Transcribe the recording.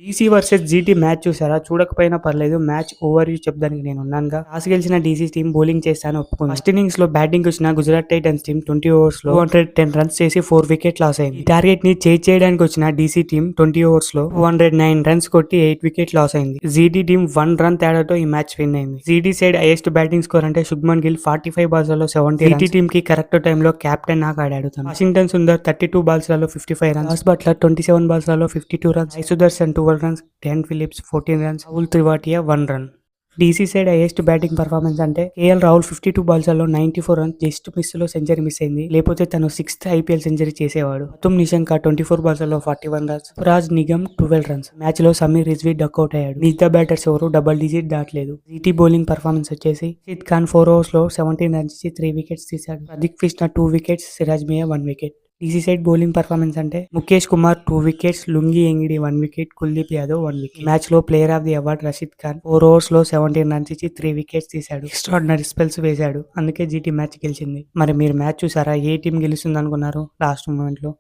DC versus GT match చూసారా? చూడకపోయినా పర్లేదు. మ్యాచ్ ఓవర్‌వ్యూ చెప్దానికి నేనున్నానుగా. టాస్ గెలిచిన డీసీ టీమ్ బౌలింగ్ చేస్తా ఒప్పుకుంది. ఫస్ట్ ఇన్నింగ్స్‌లో బ్యాటింగ్‌కొచ్చిన గుజరాత్ టైటన్స్ టీమ్ 20 ఓవర్స్‌లో 210 రన్స్ చేసి 4 వికెట్ లాస్ అయింది. ఈ టార్గెట్‌ని చేజ్ చేయడానికి వచ్చిన డీసీ టీమ్ 20 ఓవర్స్‌లో 209 రన్స్ కొట్టి 8 వికెట్ లాస్ అయింది. జీటీ టీమ్ 1 రన్ తేడాతో ఈ మ్యాచ్ విన్ అయింది. GT side highest batting score అంటే శుభ్మన్ గిల్ 45 బాల్స్‌లలో 70 రన్స్. జీటీ టీమ్ కి కరెక్ట్ టైంలో కెప్టెన్ నాకు ఆడాడు. వాషింగ్టన్ సుందర్ 32 బాల్స్‌లలో 55 రన్స్. జాస్ బట్లర్ 27 బాల్స్‌లలో 52 runs. Sai Sudharsan 12 runs. Glenn Phillips 14 runs. Rahul త్రివాటియా 1 run. DC side highest batting performance అంటే KL Rahul 52 బాల్స్‌లలో 94 runs. Just miss లో సెంచరీ మిస్ అయింది. లేకపోతే తను 6th ఐపీఎల్ సెంచరీ చేసేవాడు. అతుమ్ నిశంక 24 బాల్స్‌లలో 41 runs. Raj Nigam 12 runs. Match లో సమీర్ రిజ్వీ డక్అవుట్ అయ్యాడు. మిగతా బ్యాటర్స్ ఎవరు డబుల్ డిజిట్ దాటలేదు. జీటీ బౌలింగ్ పర్ఫార్మెన్స్ వచ్చేసి రషీద్ ఖాన్ 4 ఓవర్స్ లో 17 రన్స్ ఇచ్చి 3 వికెట్స్ తీశాడు. Prasidh Krishna 2 wickets. Siraj Miya 1 wicket. DC side bowling performance అంటే Mukesh Kumar 2 wickets. Lungi Ngidi 1 wicket. Kuldeep Yadav 1 wicket. Match లో player of the award Rashid Khan 4 overs లో 17 రన్స్ ఇచ్చి 3 వికెట్స్ తీశాడు. ఎక్స్ట్రాడినరీ స్పెల్స్ వేశాడు. అందుకే జీటీ మ్యాచ్ గెలిచింది. మరి మీరు మ్యాచ్ చూసారా? ఏ టీం గెలుస్తుంది అనుకున్నారు లాస్ట్ మూమెంట్ లో?